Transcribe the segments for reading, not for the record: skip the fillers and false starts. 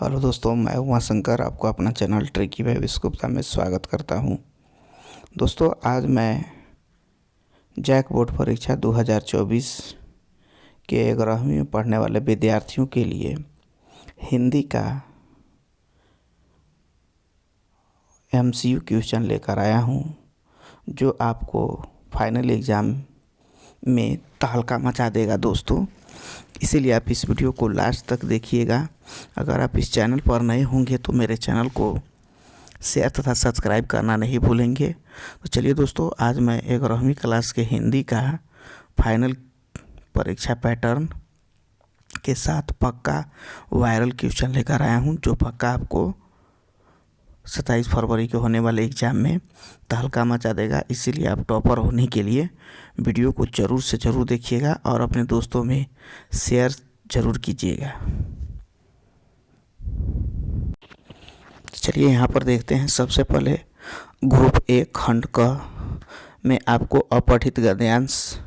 Hello दोस्तों, मैं उमा शंकर आपको अपना चैनल ट्रिकी बाय विश्वगुप्ता में स्वागत करता हूं। दोस्तों, आज मैं जैक बोर्ड परीक्षा 2024 के 11वीं में पढ़ने वाले विद्यार्थियों के लिए हिंदी का MCQ क्वेश्चन लेकर आया हूं, जो आपको फाइनल एग्ज़ाम में तहलका मचा देगा दोस्तों। इसीलिए आप इस वीडियो को लास्ट तक देखिएगा। अगर आप इस चैनल पर नए होंगे तो मेरे चैनल को शेयर तथा सब्सक्राइब करना नहीं भूलेंगे। तो चलिए दोस्तों, आज मैं 11वीं क्लास के हिंदी का फाइनल परीक्षा पैटर्न के साथ पक्का वायरल क्वेश्चन लेकर आया हूं, जो पक्का आपको 27 फरवरी के होने वाले एग्ज़ाम में तहलका मचा देगा। इसीलिए आप टॉपर होने के लिए वीडियो को ज़रूर से ज़रूर देखिएगा और अपने दोस्तों में शेयर ज़रूर कीजिएगा। चलिए यहाँ पर देखते हैं। सबसे पहले ग्रुप ए खंड क में आपको अपठित गद्यांश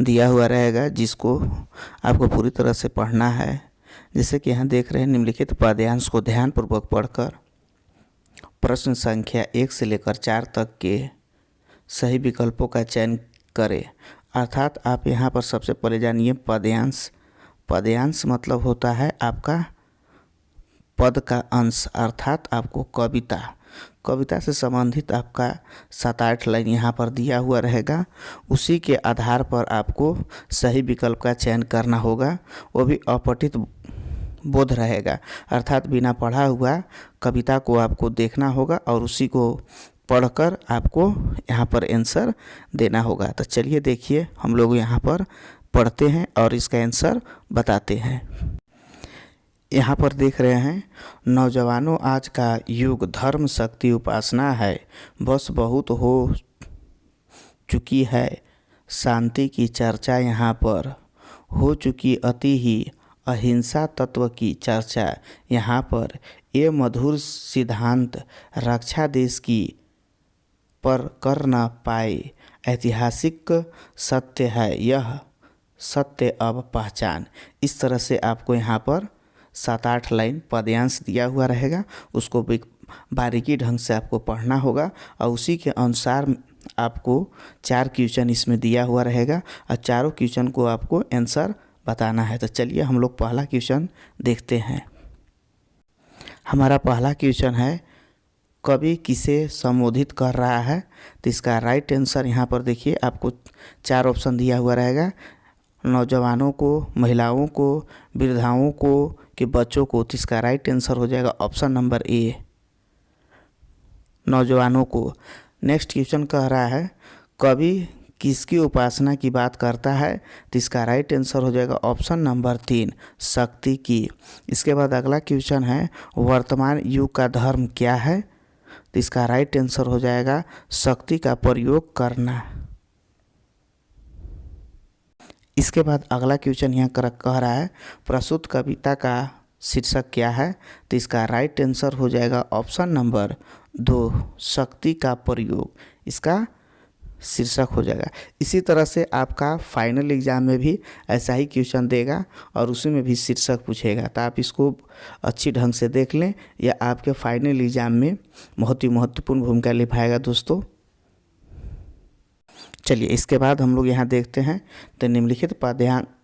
दिया हुआ रहेगा, जिसको आपको पूरी तरह से पढ़ना है। जैसे कि यहाँ देख रहे हैं, निम्नलिखित पद्यांश को ध्यानपूर्वक पढ़कर प्रश्न संख्या 1 से लेकर 4 तक के सही विकल्पों का चयन करें। अर्थात आप यहाँ पर सबसे पहले जानिए पद्यांश। पद्यांश मतलब होता है आपका पद का अंश, अर्थात आपको कविता से संबंधित आपका 7-8 लाइन यहाँ पर दिया हुआ रहेगा। उसी के आधार पर आपको सही विकल्प का चयन करना होगा, वो भी अपठित बोध रहेगा। अर्थात बिना पढ़ा हुआ कविता को आपको देखना होगा और उसी को पढ़कर आपको यहाँ पर आंसर देना होगा। तो चलिए देखिए, हम लोग यहाँ पर पढ़ते हैं और इसका आंसर बताते हैं। यहाँ पर देख रहे हैं, नौजवानों आज का युग धर्म शक्ति उपासना है, बस बहुत हो चुकी है शांति की चर्चा, यहाँ पर हो चुकी अति ही अहिंसा तत्व की चर्चा, यहाँ पर ये मधुर सिद्धांत रक्षा देश की पर कर न पाए, ऐतिहासिक सत्य है यह सत्य अब पहचान। इस तरह से आपको यहाँ पर 7-8 लाइन पद्यांश दिया हुआ रहेगा, उसको बारीकी ढंग से आपको पढ़ना होगा और उसी के अनुसार आपको 4 क्वेश्चन इसमें दिया हुआ रहेगा और चारों क्वेश्चन को आपको आंसर बताना है। तो चलिए हम लोग पहला क्वेश्चन देखते हैं। हमारा पहला क्वेश्चन है, कवि किसे संबोधित कर रहा है? तो इसका राइट आंसर यहाँ पर देखिए, आपको 4 ऑप्शन दिया हुआ रहेगा। नौजवानों को, महिलाओं को, वृद्धाओं को कि बच्चों को। तो इसका राइट आंसर हो जाएगा ऑप्शन नंबर ए, नौजवानों को। नेक्स्ट क्वेश्चन कह रहा है, कवि किसकी उपासना की बात करता है? तो इसका राइट आंसर हो जाएगा ऑप्शन नंबर 3, शक्ति की। इसके बाद अगला क्वेश्चन है, वर्तमान युग का धर्म क्या है? तो इसका राइट आंसर हो जाएगा शक्ति का प्रयोग करना। इसके बाद अगला क्वेश्चन यहाँ कह रहा है, प्रस्तुत कविता का शीर्षक क्या है? तो इसका राइट आंसर हो जाएगा ऑप्शन नंबर 2, शक्ति का प्रयोग, इसका शीर्षक हो जाएगा। इसी तरह से आपका फाइनल एग्ज़ाम में भी ऐसा ही क्वेश्चन देगा और उसी में भी शीर्षक पूछेगा। तो आप इसको अच्छी ढंग से देख लें, यह आपके फाइनल एग्ज़ाम में बहुत ही महत्वपूर्ण भूमिका निभाएगा दोस्तों। चलिए इसके बाद हम लोग यहाँ देखते हैं, तो निम्नलिखित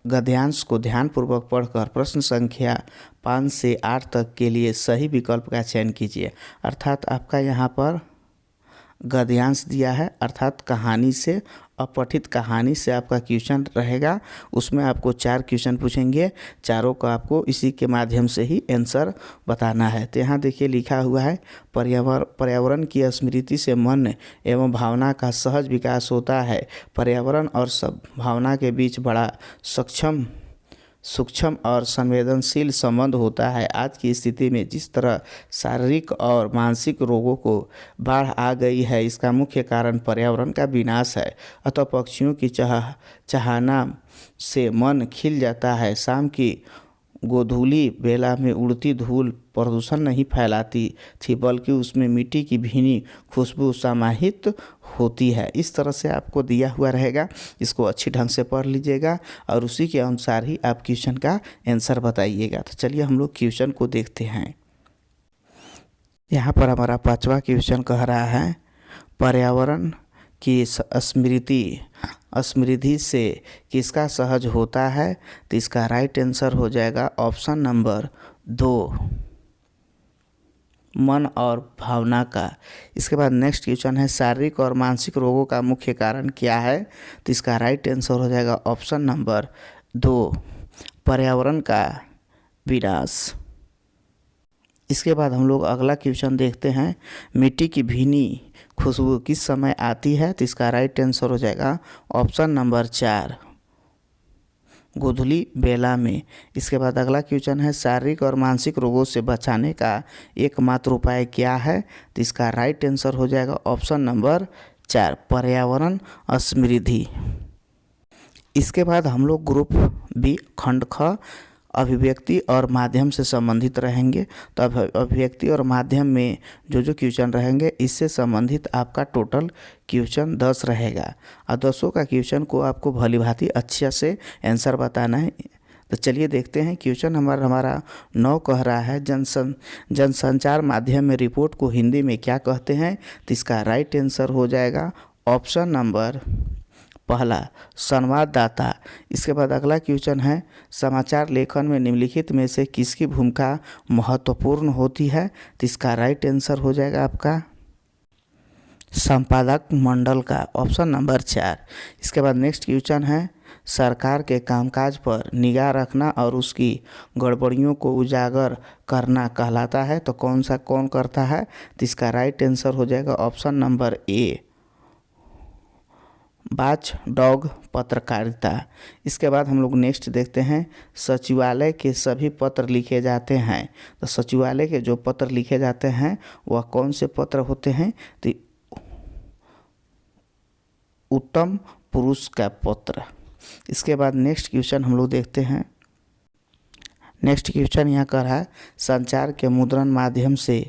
गद्यांश को ध्यानपूर्वक पढ़कर प्रश्न संख्या 5 से 8 तक के लिए सही विकल्प का चयन कीजिए। अर्थात आपका यहाँ पर गद्यांश दिया है, अर्थात कहानी से, अपठित कहानी से आपका क्वेश्चन रहेगा। उसमें आपको 4 क्वेश्चन पूछेंगे, चारों का आपको इसी के माध्यम से ही आंसर बताना है। तो यहाँ देखिए लिखा हुआ है, पर्यावरण की स्मृति से मन एवं भावना का सहज विकास होता है। पर्यावरण और सब भावना के बीच बड़ा सूक्ष्म और संवेदनशील संबंध होता है। आज की स्थिति में जिस तरह शारीरिक और मानसिक रोगों को बाढ़ आ गई है, इसका मुख्य कारण पर्यावरण का विनाश है। अतः पक्षियों की चहाना से मन खिल जाता है, शाम की गोधूली बेला में उड़ती धूल प्रदूषण नहीं फैलाती थी, बल्कि उसमें मिट्टी की भीनी खुशबू समाहित होती है। इस तरह से आपको दिया हुआ रहेगा, इसको अच्छी ढंग से पढ़ लीजिएगा और उसी के अनुसार ही आप क्वेश्चन का आंसर बताइएगा। तो चलिए हम लोग क्वेश्चन को देखते हैं। यहाँ पर हमारा 5वां क्वेश्चन कह रहा है, पर्यावरण की समृद्धि से किसका सहज होता है? तो इसका राइट आंसर हो जाएगा ऑप्शन नंबर 2, मन और भावना का। इसके बाद नेक्स्ट क्वेश्चन है, शारीरिक और मानसिक रोगों का मुख्य कारण क्या है? तो इसका राइट आंसर हो जाएगा ऑप्शन नंबर 2, पर्यावरण का विनाश। इसके बाद हम लोग अगला क्वेश्चन देखते हैं, मिट्टी की भीनी खुशबू किस समय आती है? तो इसका राइट आंसर हो जाएगा ऑप्शन नंबर 4, गोधूली बेला में। इसके बाद अगला क्वेश्चन है, शारीरिक और मानसिक रोगों से बचाने का एकमात्र उपाय क्या है? तो इसका राइट आंसर हो जाएगा ऑप्शन नंबर 4, पर्यावरण समृद्धि। इसके बाद हम लोग ग्रुप बी खंड ख अभिव्यक्ति और माध्यम से संबंधित रहेंगे। तो अभिव्यक्ति और माध्यम में जो क्वेश्चन रहेंगे, इससे संबंधित आपका टोटल क्वेश्चन 10 रहेगा और 10 का क्वेश्चन को आपको भली भांति अच्छे से आंसर बताना है। तो चलिए देखते हैं। क्वेश्चन हमारा 9 कह रहा है, जनसंचार माध्यम में रिपोर्ट को हिंदी में क्या कहते हैं? तो इसका राइट आंसर हो जाएगा ऑप्शन नंबर पहला, संवाददाता। इसके बाद अगला क्वेश्चन है, समाचार लेखन में निम्नलिखित में से किसकी भूमिका महत्वपूर्ण होती है? तो इसका राइट आंसर हो जाएगा आपका संपादक मंडल का, ऑप्शन नंबर 4। इसके बाद नेक्स्ट क्वेश्चन है, सरकार के कामकाज पर निगाह रखना और उसकी गड़बड़ियों को उजागर करना कहलाता है। तो कौन करता है? तो इसका राइट आंसर हो जाएगा option number A, watch dog पत्रकारिता। इसके बाद हम लोग नेक्स्ट देखते हैं, सचिवालय के सभी पत्र लिखे जाते हैं। तो सचिवालय के जो पत्र लिखे जाते हैं वह कौन से पत्र होते हैं? तो उत्तम पुरुष का पत्र। इसके बाद नेक्स्ट क्वेश्चन हम लोग देखते हैं। नेक्स्ट क्वेश्चन यहाँ कर रहा है, संचार के मुद्रण माध्यम से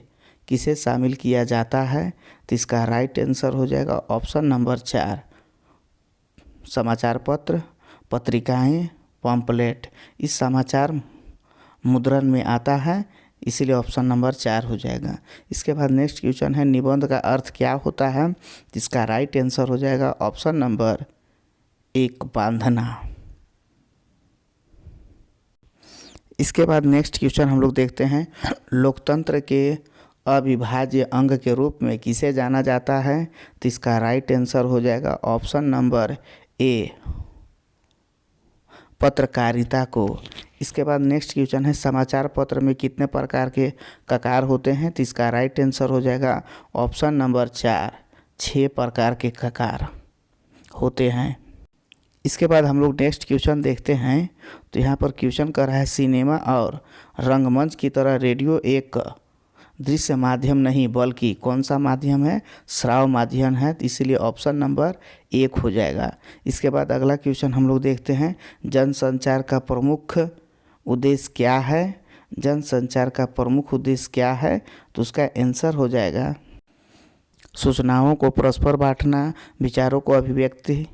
किसे शामिल किया जाता है? तो इसका राइट आंसर हो जाएगा ऑप्शन नंबर 4, समाचार पत्र, पत्रिकाएं, पम्पलेट। इस समाचार मुद्रण में आता है, इसीलिए ऑप्शन नंबर 4 हो जाएगा। इसके बाद नेक्स्ट क्वेश्चन है, निबंध का अर्थ क्या होता है? इसका राइट आंसर हो जाएगा ऑप्शन नंबर 1, बांधना। इसके बाद नेक्स्ट क्वेश्चन हम लोग देखते हैं, लोकतंत्र के अविभाज्य अंग के रूप में किसे जाना जाता है? तो इसका राइट आंसर हो जाएगा ऑप्शन नंबर ए, पत्रकारिता को। इसके बाद नेक्स्ट क्वेश्चन है, समाचार पत्र में कितने प्रकार के ककार होते हैं? तो इसका राइट आंसर हो जाएगा ऑप्शन नंबर 4, 6 प्रकार के ककार होते हैं। इसके बाद हम लोग नेक्स्ट क्वेश्चन देखते हैं। तो यहाँ पर क्वेश्चन कर रहा है, सिनेमा और रंगमंच की तरह रेडियो एक दृश्य माध्यम नहीं बल्कि कौन सा माध्यम है? श्राव्य माध्यम है। तो इसीलिए ऑप्शन नंबर 1 हो जाएगा। इसके बाद अगला क्वेश्चन हम लोग देखते हैं, जनसंचार का प्रमुख उद्देश्य क्या है? जनसंचार का प्रमुख उद्देश्य क्या है? तो उसका आंसर हो जाएगा सूचनाओं को परस्पर बांटना, विचारों को अभिव्यक्ति,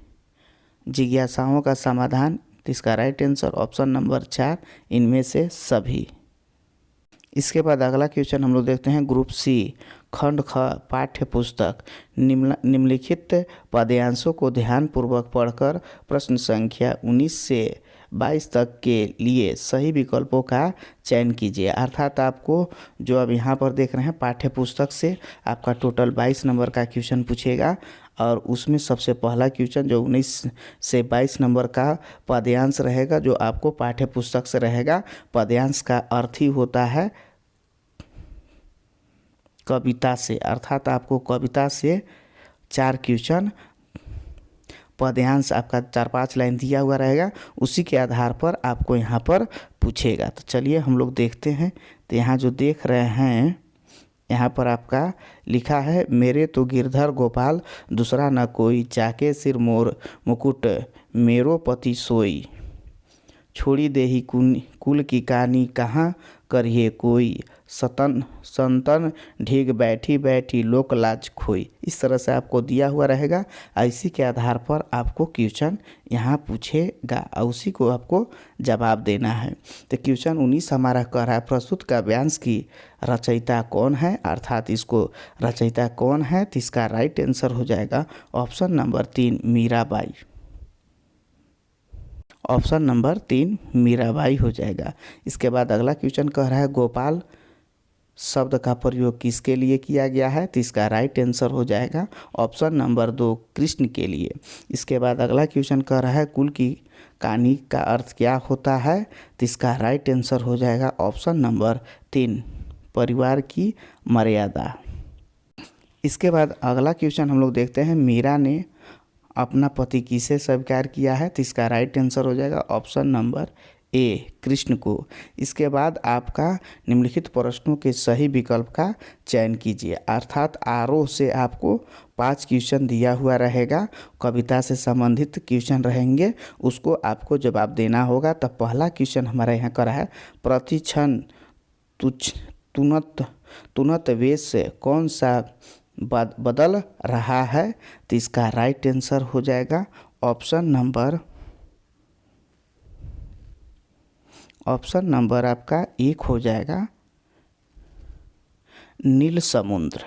जिज्ञासाओं का समाधान। तो इसका राइट आंसर ऑप्शन नंबर 4, इनमें से सभी। इसके बाद अगला क्वेश्चन हम लोग देखते हैं, ग्रुप सी खंड ख पाठ्य पुस्तक निम्नलिखित पद्यांशों को ध्यानपूर्वक पढ़कर प्रश्न संख्या 19 से 22 तक के लिए सही विकल्पों का चयन कीजिए। अर्थात आपको जो अब यहाँ पर देख रहे हैं, पाठ्य पुस्तक से आपका टोटल 22 नंबर का क्वेश्चन पूछेगा और उसमें सबसे पहला क्वेश्चन जो 19 से 22 नंबर का पद्यांश रहेगा, जो आपको पाठ्य पुस्तक से रहेगा। पद्यांश का अर्थ ही होता है कविता से, अर्थात आपको कविता से 4 क्वेश्चन, पद्यांश आपका 4-5 लाइन दिया हुआ रहेगा, उसी के आधार पर आपको यहाँ पर पूछेगा। तो चलिए हम लोग देखते हैं। तो यहाँ जो देख रहे हैं, यहाँ पर आपका लिखा है, मेरे तो गिरधर गोपाल दूसरा न कोई, चाके सिर मोर मुकुट मेरो पति सोई। छोड़ी देही कुल की कहानी कहाँ करिए कोई, सतन संतन ढीग बैठी बैठी लोक लाज खोई। इस तरह से आपको दिया हुआ रहेगा। इसी के आधार पर आपको क्वेश्चन यहाँ पूछेगा और उसी को आपको जवाब देना है। तो क्वेश्चन 19 हमारा कह रहा है प्रस्तुत काव्यांश की रचयिता कौन है, अर्थात इसको रचयिता कौन है। तो इसका राइट आंसर हो जाएगा option number 3 Mirabai. Option number 3 Mirabai हो जाएगा। इसके बाद अगला क्वेश्चन कह रहा है गोपाल शब्द का प्रयोग किसके लिए किया गया है। तो इसका राइट आंसर हो जाएगा ऑप्शन नंबर 2 कृष्ण के लिए। इसके बाद अगला क्वेश्चन कह रहा है कुल की कहानी का अर्थ क्या होता है। तो इसका राइट आंसर हो जाएगा ऑप्शन नंबर 3 परिवार की मर्यादा। इसके बाद अगला क्वेश्चन हम लोग देखते हैं मीरा ने अपना पति किसे स्वीकार किया है। तो इसका राइट आंसर हो जाएगा ऑप्शन नंबर ए कृष्ण को। इसके बाद आपका निम्नलिखित प्रश्नों के सही विकल्प का चयन कीजिए, अर्थात आरोह से आपको 5 क्वेश्चन दिया हुआ रहेगा, कविता से संबंधित क्वेश्चन रहेंगे, उसको आपको जवाब देना होगा। तो पहला क्वेश्चन हमारा यहाँ करा है प्रतिक्षण तुनत वेश से कौन सा बदल रहा है। तो इसका राइट आंसर हो जाएगा ऑप्शन नंबर आपका 1 हो जाएगा नील समुद्र।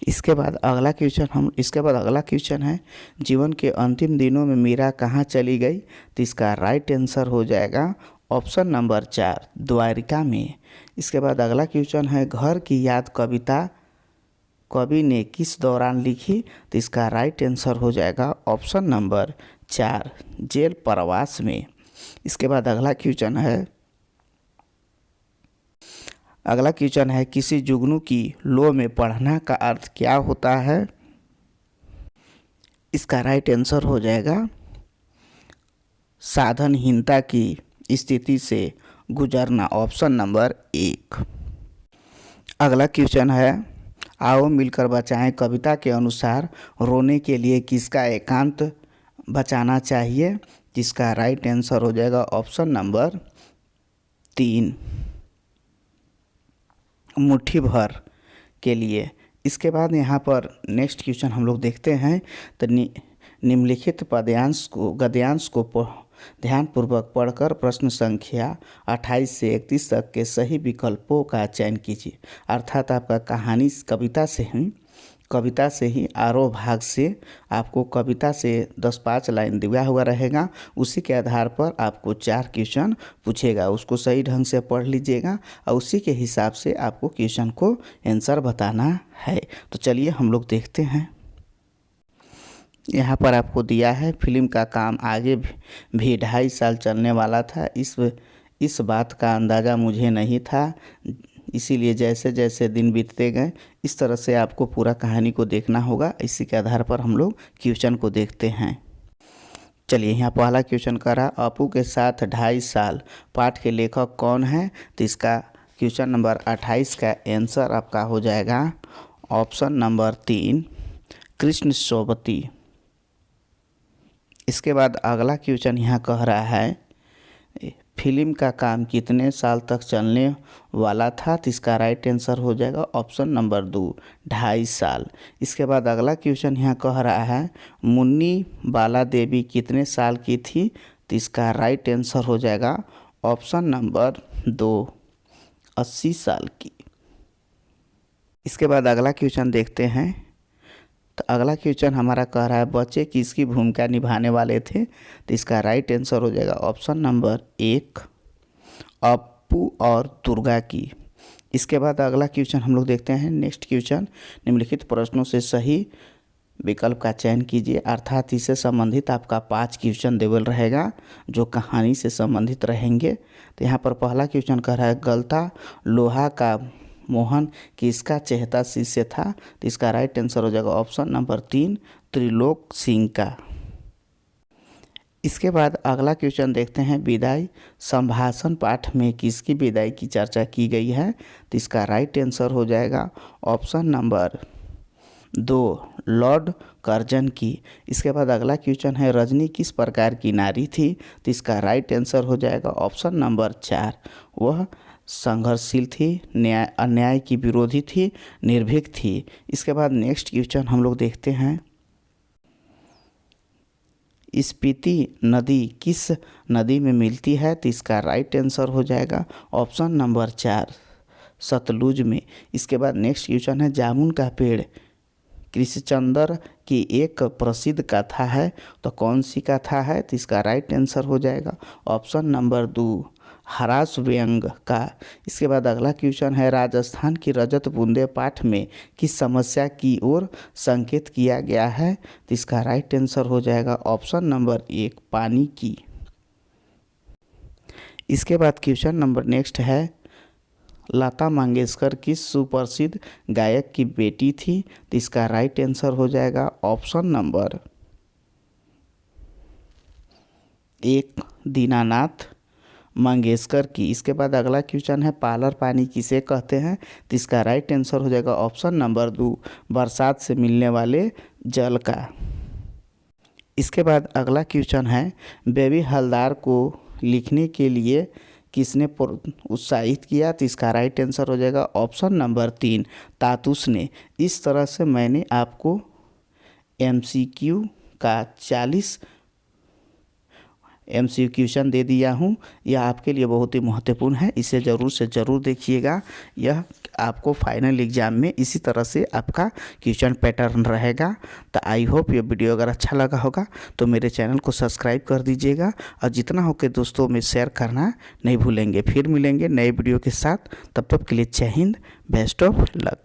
इसके बाद अगला क्वेश्चन है जीवन के अंतिम दिनों में मीरा कहाँ चली गई। तो इसका राइट आंसर हो जाएगा ऑप्शन नंबर 4 द्वारिका में। इसके बाद अगला क्वेश्चन है घर की याद कविता कवि ने किस दौरान लिखी। तो इसका राइट आंसर हो जाएगा ऑप्शन नंबर 4 जेल प्रवास में। इसके बाद अगला क्वेश्चन है किसी जुगनू की लो में पढ़ना का अर्थ क्या होता है। इसका राइट आंसर हो जाएगा साधनहीनता की स्थिति से गुजरना, ऑप्शन नंबर 1। अगला क्वेश्चन है आओ मिलकर बचाएं कविता के अनुसार रोने के लिए किसका एकांत बचाना चाहिए। जिसका राइट आंसर हो जाएगा ऑप्शन नंबर 3 मुट्ठी भर के लिए। इसके बाद यहाँ पर नेक्स्ट क्वेश्चन हम लोग देखते हैं। तो निम्नलिखित गद्यांश को ध्यानपूर्वक पढ़कर प्रश्न संख्या 28 से 31 तक के सही विकल्पों का चयन कीजिए, अर्थात आपका कहानी कविता से ही आरोह भाग से आपको कविता से 10-5 लाइन दिया हुआ रहेगा। उसी के आधार पर आपको 4 क्वेश्चन पूछेगा, उसको सही ढंग से पढ़ लीजिएगा और उसी के हिसाब से आपको क्वेश्चन को आंसर बताना है। तो चलिए हम लोग देखते हैं। यहाँ पर आपको दिया है फिल्म का काम आगे भी 2.5 साल चलने वाला था। इस बात का अंदाज़ा मुझे नहीं था, इसीलिए जैसे जैसे दिन बीतते गए इस तरह से आपको पूरा कहानी को देखना होगा। इसी के आधार पर हम लोग क्वेश्चन को देखते हैं। चलिए यहाँ पहला क्वेश्चन करा अपू के साथ 2.5 साल पाठ के लेखक कौन है। तो इसका क्वेश्चन नंबर 28 का आंसर आपका हो जाएगा ऑप्शन नंबर 3 कृष्ण सोबती। इसके बाद अगला क्वेश्चन यहाँ कह रहा है फिल्म का काम कितने साल तक चलने वाला था। तो इसका राइट आंसर हो जाएगा ऑप्शन नंबर 2 2.5 साल। इसके बाद अगला क्वेश्चन यहाँ कह रहा है मुन्नी बाला देवी कितने साल की थी। तो इसका राइट आंसर हो जाएगा ऑप्शन नंबर 2 80 साल की। इसके बाद अगला क्वेश्चन देखते हैं। तो अगला क्वेश्चन हमारा कह रहा है बच्चे किसकी भूमिका निभाने वाले थे। तो इसका राइट आंसर हो जाएगा ऑप्शन नंबर 1 अप्पू और दुर्गा की। इसके बाद अगला क्वेश्चन हम लोग देखते हैं। नेक्स्ट क्वेश्चन निम्नलिखित प्रश्नों से सही विकल्प का चयन कीजिए, अर्थात इससे संबंधित आपका 5 क्वेश्चन देवल रहेगा जो कहानी से संबंधित रहेंगे। तो यहाँ पर पहला क्वेश्चन कह रहा है गलता लोहा का मोहन किसका चहेता शिष्य था। तो इसका राइट आंसर हो जाएगा ऑप्शन नंबर 3 त्रिलोक सिंह का। इसके बाद अगला क्वेश्चन देखते हैं विदाई संभाषण पाठ में किसकी विदाई की चर्चा की गई है। तो इसका राइट आंसर हो जाएगा ऑप्शन नंबर 2 लॉर्ड कर्जन की। इसके बाद अगला क्वेश्चन है रजनी किस प्रकार की नारी थी, तो इसका राइट आंसर हो जाएगा ऑप्शन नंबर 4, वह संघर्षशील थी, अन्याय की विरोधी थी, निर्भीक थी। इसके बाद नेक्स्ट क्वेश्चन हम लोग देखते हैं, स्पीति नदी किस नदी में मिलती है, तो इसका राइट आंसर हो जाएगा ऑप्शन नंबर 4, सतलुज में। इसके बाद नेक्स्ट क्वेश्चन है जामुन का पेड़ कृष्णचंद्र की एक प्रसिद्ध कथा है, तो कौन सी कथा है, तो इसका राइट आंसर हो जाएगा ऑप्शन नंबर 2, हरास व्यंग का। इसके बाद अगला क्वेश्चन है राजस्थान की रजत बूंदे पाठ में किस समस्या की ओर संकेत किया गया है, तो इसका राइट आंसर हो जाएगा ऑप्शन नंबर 1, पानी की। इसके बाद क्वेश्चन नंबर नेक्स्ट है लता मंगेशकर किस सुप्रसिद्ध गायक की बेटी थी, तो इसका राइट आंसर हो जाएगा ऑप्शन नंबर 1, दीनानाथ मंगेशकर की। इसके बाद अगला क्वेश्चन है पालर पानी किसे कहते हैं, तो इसका राइट आंसर हो जाएगा ऑप्शन नंबर 2, बरसात से मिलने वाले जल का। इसके बाद अगला क्वेश्चन है बेबी हलदर को लिखने के लिए किसने उत्साहित किया, तो इसका राइट आंसर हो जाएगा ऑप्शन नंबर 3, तातुस ने। इस तरह से मैंने आपको MCQ का 40 MCQ क्वेश्चन दे दिया हूँ। यह आपके लिए बहुत ही महत्वपूर्ण है, इसे ज़रूर से ज़रूर देखिएगा। यह आपको फाइनल एग्जाम में इसी तरह से आपका क्वेश्चन पैटर्न रहेगा। तो आई होप ये वीडियो अगर अच्छा लगा होगा तो मेरे चैनल को सब्सक्राइब कर दीजिएगा और जितना हो के दोस्तों में शेयर करना नहीं भूलेंगे। फिर मिलेंगे नए वीडियो के साथ, तब तक के लिए जय हिंद, बेस्ट ऑफ लक।